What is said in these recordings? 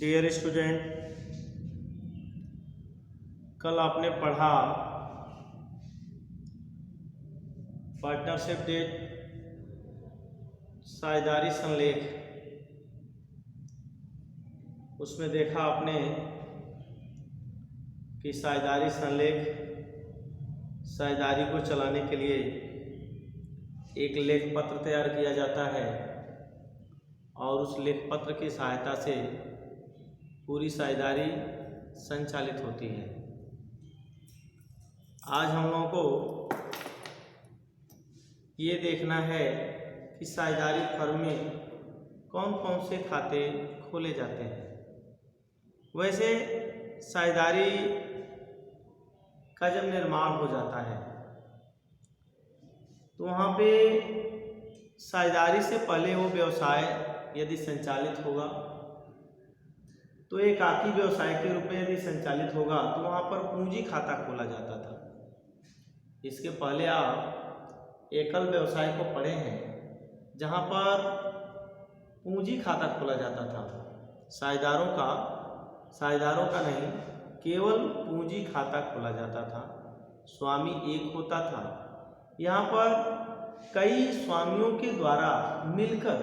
Dear student, कल आपने पढ़ा पार्टनरशिप डेट साझेदारी संलेख। उसमें देखा आपने कि साझेदारी संलेख साझेदारी को चलाने के लिए एक लेख पत्र तैयार किया जाता है और उस लेख पत्र की सहायता से पूरी साझेदारी संचालित होती है। आज हम लोगों को ये देखना है कि साझेदारी फर्म में कौन कौन से खाते खोले जाते हैं। वैसे साझेदारी का जब निर्माण हो जाता है तो वहाँ पे साझेदारी से पहले वो व्यवसाय यदि संचालित होगा तो एकाकी व्यवसाय के रूप में यदि संचालित होगा तो वहाँ पर पूंजी खाता खोला जाता था। इसके पहले आप एकल व्यवसाय को पढ़े हैं जहाँ पर पूंजी खाता खोला जाता था। साझेदारों का नहीं, केवल पूंजी खाता खोला जाता था। स्वामी एक होता था। यहाँ पर कई स्वामियों के द्वारा मिलकर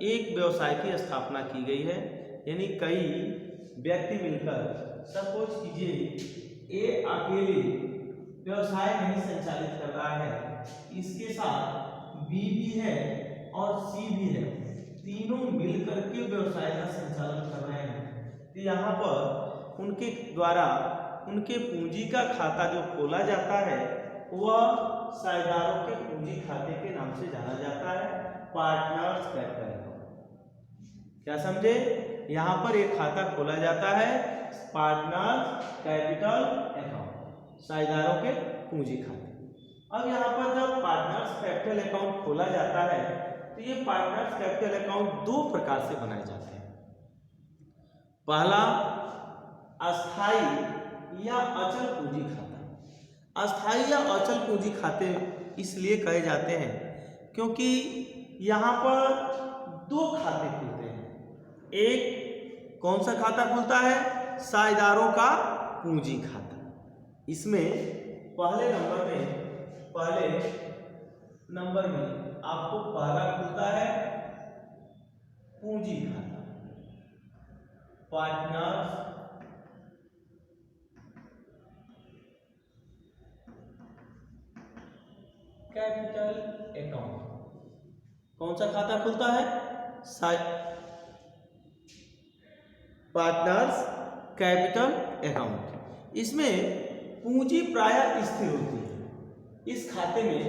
एक व्यवसाय की स्थापना की गई है, यानी कई व्यक्ति मिलकर, सपोज कीजिए ए अकेले व्यवसाय नहीं संचालित कर रहा है, इसके साथ बी भी है और सी भी है, तीनों मिलकर के व्यवसाय का संचालन कर रहे हैं। तो यहाँ पर उनके द्वारा उनके पूंजी का खाता जो खोला जाता है वह साझेदारों के पूंजी खाते के नाम से जाना जाता है, पार्टनर्स कैपिटल अकाउंट। क्या समझे? यहाँ पर एक खाता खोला जाता है पार्टनर्स कैपिटल अकाउंट, साझेदारों के पूंजी खाते। अब यहाँ पर जब पार्टनर्स कैपिटल अकाउंट खोला जाता है तो ये पार्टनर्स कैपिटल अकाउंट दो प्रकार से बनाए जाते हैं। पहला, अस्थाई या अचल पूंजी खाता। अस्थाई या अचल पूंजी खाते इसलिए कहे जाते हैं क्योंकि यहाँ पर दो खाते खुलते हैं। एक कौन सा खाता खुलता है? साझेदारों का पूंजी खाता। इसमें पहले नंबर में आपको पहला खुलता है पूंजी खाता, पार्टनर्स कैपिटल अकाउंट। कौन सा खाता खुलता है? Partners capital account. इसमें पूंजी प्रायः स्थिर होती है। इस खाते में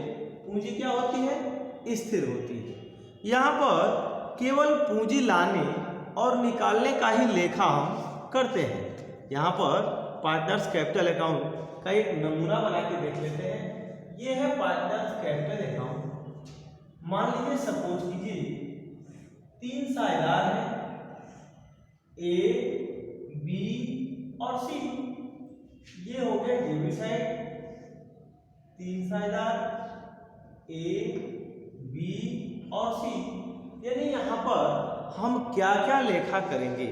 पूंजी क्या होती है? स्थिर होती है। यहाँ पर केवल पूंजी लाने और निकालने का ही लेखा हम करते हैं। यहाँ पर पार्टनर्स कैपिटल अकाउंट का एक नमूना बना के देख लेते हैं। ये है पार्टनर्स कैपिटल अकाउंट। मान लीजिए, सपोज कीजिए, तीन साझेदार हैं, ए, बी और सी। ये हो गए डेबिट साइड। तीन साझेदार ए, बी और सी, यानी यहाँ पर हम क्या क्या लेखा करेंगे?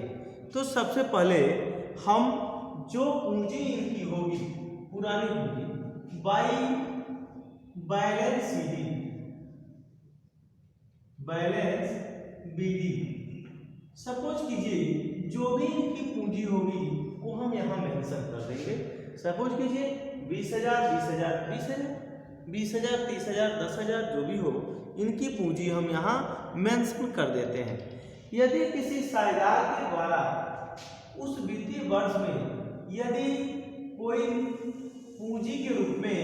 तो सबसे पहले हम जो पूंजी इनकी होगी पुरानी पूंजी बाई बैलेंस बीडी। सपोज कीजिए जो भी इनकी पूंजी होगी वो हम यहाँ मेंशन कर देंगे। सपोज कीजिए 20,000, 20,000, 20,000, 20,000, 30,000, 10,000, जो भी हो, इनकी पूंजी हम यहाँ मेंशन कर देते हैं। यदि किसी साझेदार के द्वारा उस वित्तीय वर्ष में यदि कोई पूंजी के रूप में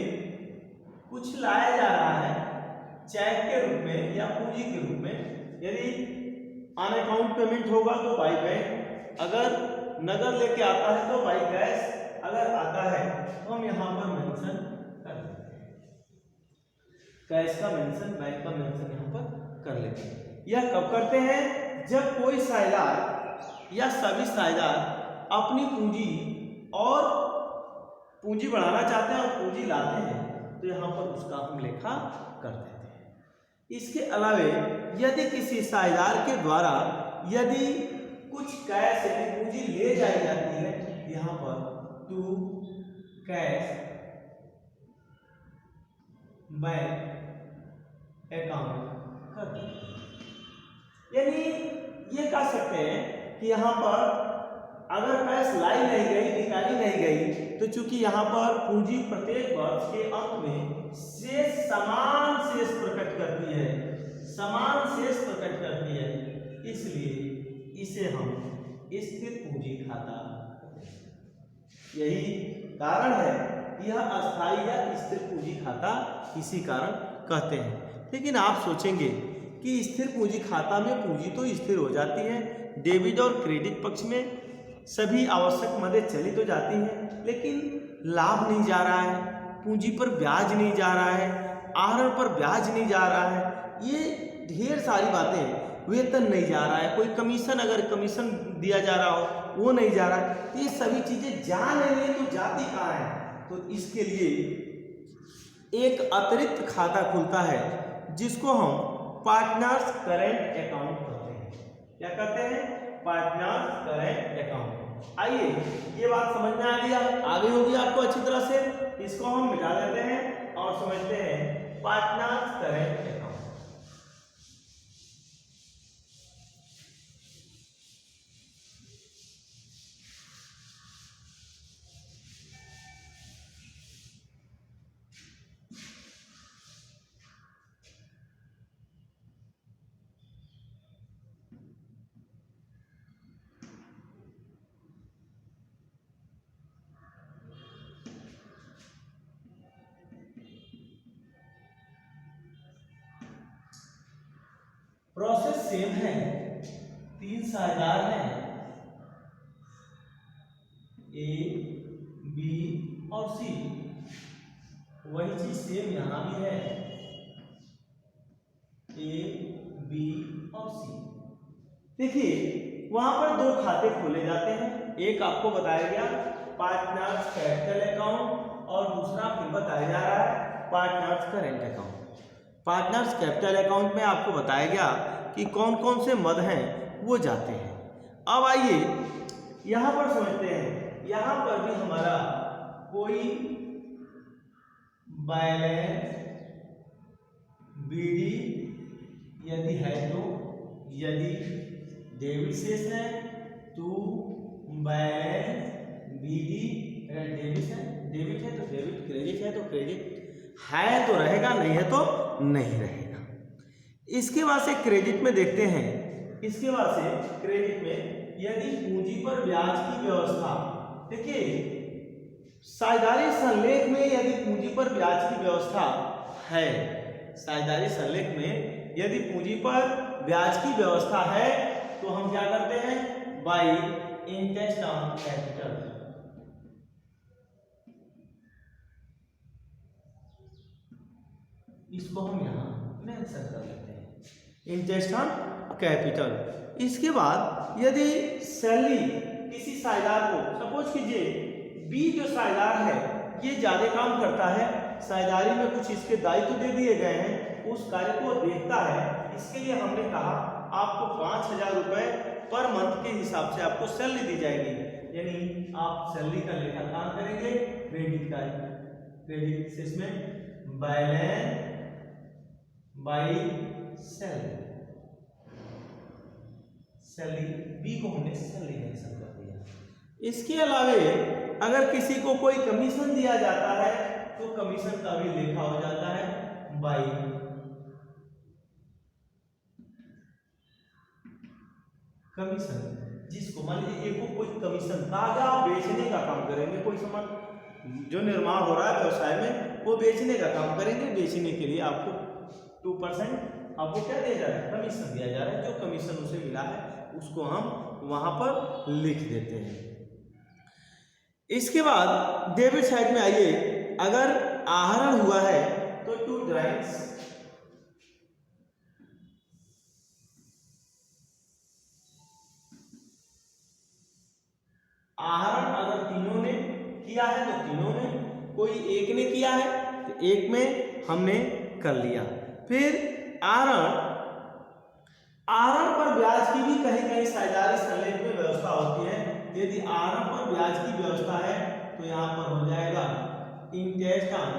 कुछ लाया जा रहा है, चेक के रूप में या पूंजी के रूप में, यदि ऑन अकाउंट पेमेंट होगा तो बाई बैंक, अगर नगद लेके आता है तो बाई कैश, अगर आता है तो हम यहाँ पर मेंशन कर देते हैं। कैश का मेंशन, बैंक का मेंशन यहाँ पर कर लेते हैं। यह कब करते हैं? जब कोई साझेदार या सभी साझेदार अपनी पूंजी बढ़ाना चाहते हैं और पूंजी लाते हैं तो यहाँ पर उसका हम लेखा कर देते हैं। इसके अलावे यदि किसी साझेदार के द्वारा यदि कुछ कैश यानी पूंजी ले जाई जाती है यहाँ पर टू कैश बैंक अकाउंट कर देते हैं। यानी ये कह सकते हैं कि यहाँ पर अगर कैश लाई नहीं गई, निकाली नहीं गई, तो चूंकि यहाँ पर पूंजी प्रत्येक वर्ष के अंत में शेष समान शेष प्रकट करती है, समान शेष प्रकट करती है, इसलिए इसे हम स्थिर पूंजी खाता, यही कारण है यह अस्थायी या स्थिर पूंजी खाता इसी कारण कहते हैं। लेकिन आप सोचेंगे कि स्थिर पूंजी खाता में पूंजी तो स्थिर हो जाती है, डेबिट और क्रेडिट पक्ष में सभी आवश्यक मदद चली तो जाती है, लेकिन लाभ नहीं जा रहा है, पूंजी पर ब्याज नहीं जा रहा है, आहरण पर ब्याज नहीं जा रहा है, ये ढेर सारी बातें, वेतन नहीं जा रहा है, कोई कमीशन अगर कमीशन दिया जा रहा हो वो नहीं जा रहा है, तो ये सभी चीजें जा नहीं है तो जाती कहाँ है? तो इसके लिए एक अतिरिक्त खाता खुलता है जिसको हम पार्टनर्स करेंट अकाउंट कहते हैं। क्या कहते हैं? Partners current account. आइए ये बात समझ में आ गई होगी आपको अच्छी तरह से, इसको हम मिटा देते हैं और समझते हैं partners current account. Process same है, 3 साझेदार हैं, ए, बी और सी, वही चीज सेम यहां भी है, ए, बी और सी। देखिए वहां पर 2 खाते खोले जाते हैं, एक आपको बताया गया पार्टनर्स कैपिटल अकाउंट और दूसरा फिर बताया जा रहा है partners current account. Partners capital account में आपको बताया गया कि कौन कौन से मद हैं वो जाते हैं। अब आइए यहां पर समझते हैं, यहां पर भी हमारा कोई बैलेंस बीडी यदि है तो, यदि डेबिट शेष है तो बैलेंस बीडी, अगर डेबिट है तो डेबिट, क्रेडिट है तो क्रेडिट, है तो रहेगा, नहीं है तो नहीं रहेगा। इसके बाद से क्रेडिट में देखते हैं, इसके बाद से क्रेडिट में यदि पूंजी पर ब्याज की व्यवस्था, देखिए साझेदारी संलेख में यदि पूंजी पर ब्याज की व्यवस्था है, साझेदारी संलेख में यदि पूंजी पर ब्याज की व्यवस्था है तो हम क्या करते हैं? बाय इंटरेस्ट ऑन कैपिटल, इसको हम यहाँ मेंशन कर लेते हैं, इंटरेस्ट ऑन कैपिटल। इसके बाद यदि सैलरी किसी साझेदार को, सपोज कीजिए बी जो साझेदार है ये ज्यादा काम करता है, साझेदारी में कुछ इसके दायित्व दे दिए गए हैं, उस कार्य को देखता है, इसके लिए हमने कहा आपको 5,000 रुपए पर मंथ के हिसाब से आपको सैलरी दी जाएगी, यानी आप सैलरी का लेखा काम करेंगे, क्रेडिट का, क्रेडिट से इसमें balance by salary, salary B को हमने सैलरी मेंशन कर दिया। इसके अलावे अगर किसी को कोई कमीशन दिया जाता है तो कमीशन का भी लेखा हो जाता है बाई कमीशन, जिसको मान लीजिए एक को कोई कमीशन ताजा बेचने का काम करेंगे, कोई सामान जो निर्माण हो रहा है व्यवसाय में वो बेचने का काम करेंगे, बेचने के लिए आपको 2% आपको क्या दिया जा रहा है? कमीशन दिया जा रहा है, जो कमीशन उसे मिला है उसको हम वहां पर लिख देते हैं। इसके बाद डेबिट साइड में आइए, अगर आहरण हुआ है तो 2 ड्राइंग्स, आहरण अगर तीनों ने किया है तो तीनों ने, कोई एक ने किया है तो एक में हमने कर लिया। फिर आहरण पर ब्याज ब्याज की भी कहीं कहीं साझेदारी संलेख में व्यवस्था होती है। यदि आरंभ पर ब्याज की व्यवस्था है तो यहाँ पर हो जाएगा इंटरेस्ट ऑन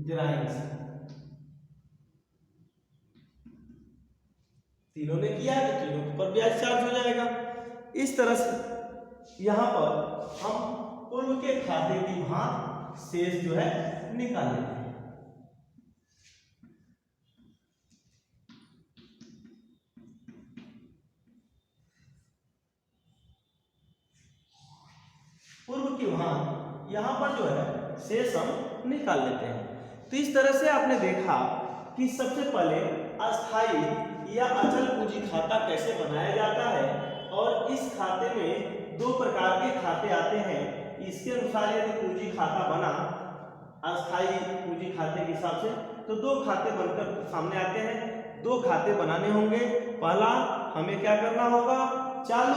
ड्राइंग्स। तीनों ने किया है तो तीनों पर ब्याज चार्ज हो जाएगा। इस तरह से यहाँ पर हम पूर्व के खाते की भांति शेष जो है निकाल लेते हैं। पूर्व की भांति यहाँ पर जो है शेष हम निकाल लेते हैं। तो इस तरह से आपने देखा कि सबसे पहले अस्थायी या अचल पूंजी खाता कैसे बनाया जाता है, और इस खाते में दो प्रकार के खाते आते हैं। इसके अनुसार यदि पूंजी खाता बना अस्थायी पूंजी खाते के हिसाब से तो दो खाते बनकर सामने आते हैं। दो खाते बनाने होंगे। पहला हमें क्या करना होगा, चालू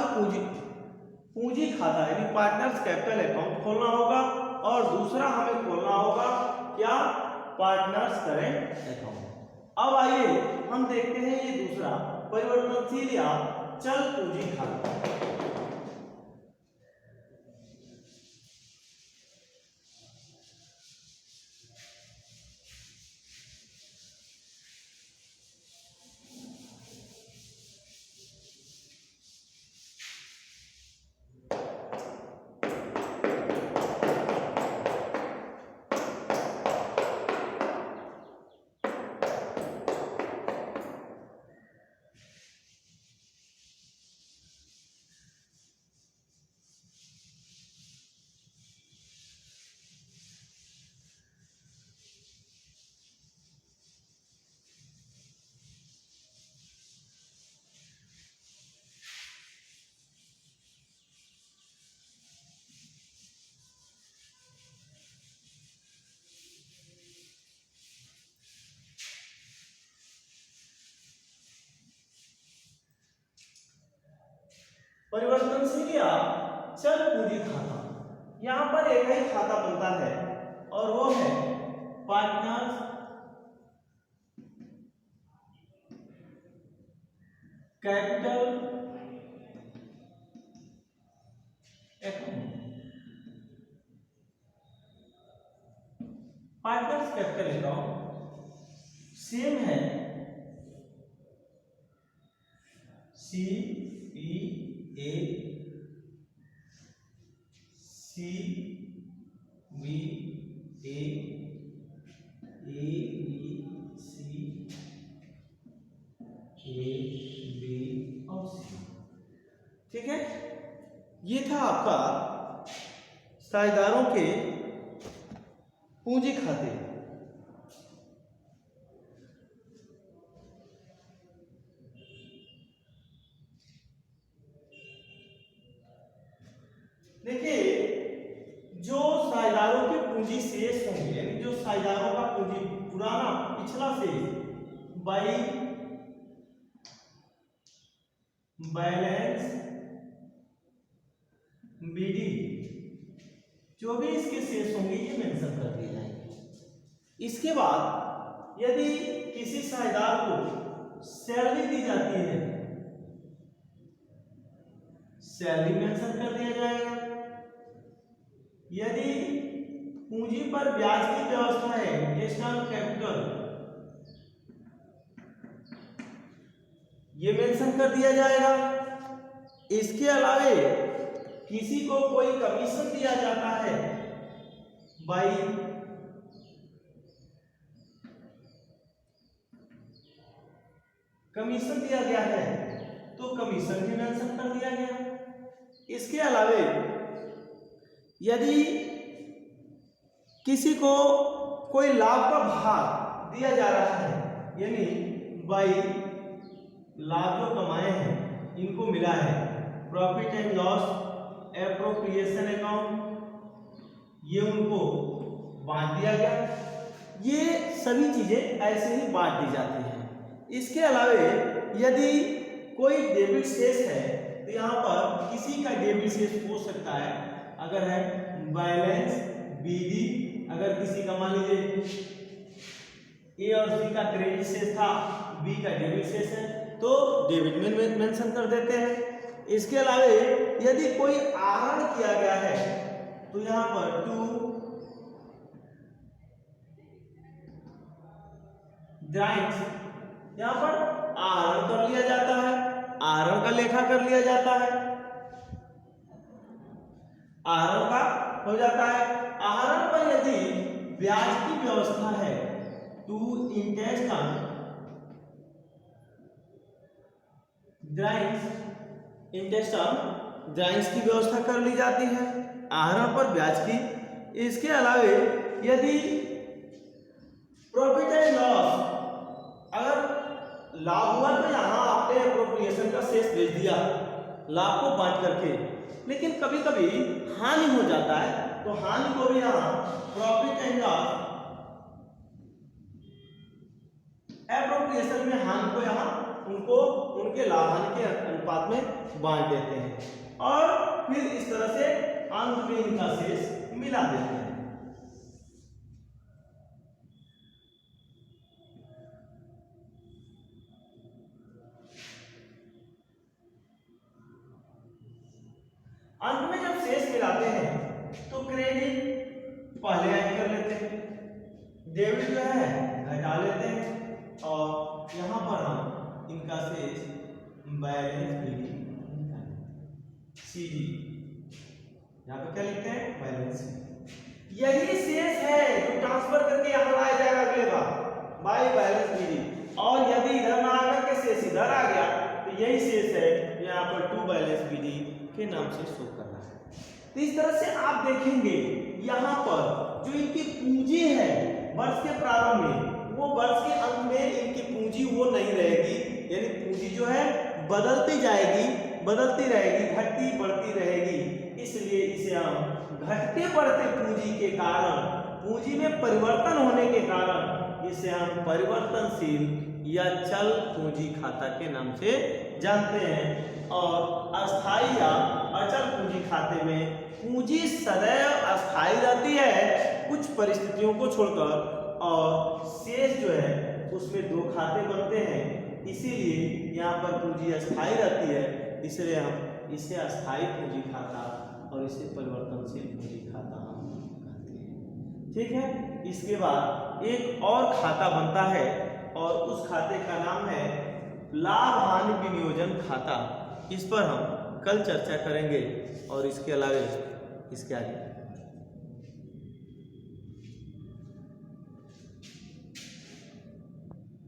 पूंजी खाता यानी पार्टनर्स कैपिटल अकाउंट खोलना होगा, और दूसरा हमें खोलना होगा क्या, पार्टनर्स करेंट अकाउंट। अब आइए हम देखते हैं ये दूसरा परिवर्तनशील या चल पूंजी खाता। परिवर्तनशील या चल पूंजी खाता, यहां पर एक ही खाता बनता है और वो है partners capital account. Partners capital account same है CPA CBA ABC और C। ठीक है, ये था आपका साझेदारों के पूंजी खाते। देखिए, जो साझेदारों के पूंजी शेष होंगे यानी जो साझेदारों का पूंजी पुराना पिछला शेष बाई बैलेंस बीडी, जो भी इसके शेष होंगे ये मेंशन कर दिए जाएंगे। इसके बाद यदि किसी साझेदार को सैलरी दी जाती है, सैलरी मेंशन कर दिया जाएगा। यदि पूंजी पर ब्याज की व्यवस्था है, इंटरेस्ट ऑन कैपिटल, ये मेंशन कर दिया जाएगा। इसके अलावे किसी को कोई कमीशन दिया जाता है बाई कमीशन दिया गया है तो कमीशन भी मेंशन कर दिया गया। इसके अलावे यदि किसी को कोई लाभ का भाग दिया जा रहा है यानी बाई लाभ जो कमाए हैं इनको मिला है, profit and loss appropriation account, ये उनको बांट दिया गया। ये सभी चीजें ऐसे ही बांट दी जाती हैं। इसके अलावे यदि कोई डेबिट शेष है तो यहाँ पर किसी का डेबिट शेष हो सकता है, अगर है बैलेंस बीडी, अगर किसी का मान लीजिए ए और सी का क्रेडिट शेष था, बी का डेबिट शेष है, तो डेबिट में मेंशन कर देते हैं। इसके अलावा यदि कोई आहरण किया गया है तो यहाँ पर टू ड्राइंग्स, यहाँ पर आहरण कर लिया जाता है, आहरण का लेखा कर लिया जाता है, आहरण का हो जाता है। आहरण पर यदि ब्याज की व्यवस्था है to interest on drawings, interest on drawings की व्यवस्था कर ली जाती है आहरण पर ब्याज की। इसके अलावा यदि प्रॉफिट एंड लॉस, अगर लाभ हुआ तो यहाँ आपने एप्रोप्रिएशन का शेष भेज दिया लाभ को बांट करके, लेकिन कभी कभी हानि हो जाता है तो हानि को भी यहाँ प्रॉफिट एंड लॉस एप्रोप्रिएशन में हानि को यहाँ उनको उनके लाभ हानि के अनुपात में बांट देते हैं और फिर इस तरह से अंत में इनका शेष मिला देते हैं। अंत में जब शेष मिलाते हैं तो क्रेडिट पहले ऐड कर लेते हैं, डेबिट जो है घटा लेते हैं और यहाँ पर हम इनका शेष बैलेंस बीडी सीडी, यहाँ पर क्या लिखते हैं बैलेंस। यही शेष है जो ट्रांसफर करके यहाँ लाया जाएगा अगले बार बाय बैलेंस बीडी, और यदि इधर ना आकर के शेष इधर आ गया तो यही शेष है यहाँ पर टू बैलेंस बीडी के नाम से शो करना है। तो इस तरह से आप देखेंगे यहाँ पर जो इनकी पूंजी है वर्ष के प्रारंभ में, वो वर्ष के अंत में इनकी पूंजी वो नहीं रहेगी, यानी पूंजी जो है बदलती जाएगी, बदलती रहेगी, घटती बढ़ती रहेगी। इसलिए इसे हम घटते बढ़ते पूंजी के कारण, पूंजी में परिवर्तन होने के कारण इसे हम परिवर्तनशील या चल पूंजी खाता के नाम से जानते हैं। और अस्थायी या अचल पूंजी खाते में पूंजी सदैव अस्थायी रहती है कुछ परिस्थितियों को छोड़कर, और शेष जो है उसमें दो खाते बनते हैं, इसीलिए यहाँ पर पूंजी अस्थायी रहती है, इसलिए हम इसे अस्थायी पूंजी खाता और इसे परिवर्तनशील पूंजी खाता हम कहते हैं। ठीक है, इसके बाद एक और खाता बनता है और उस खाते का नाम है लाभ हानि विनियोजन खाता। इस पर हम कल चर्चा करेंगे और इसके अलावा इसके आगे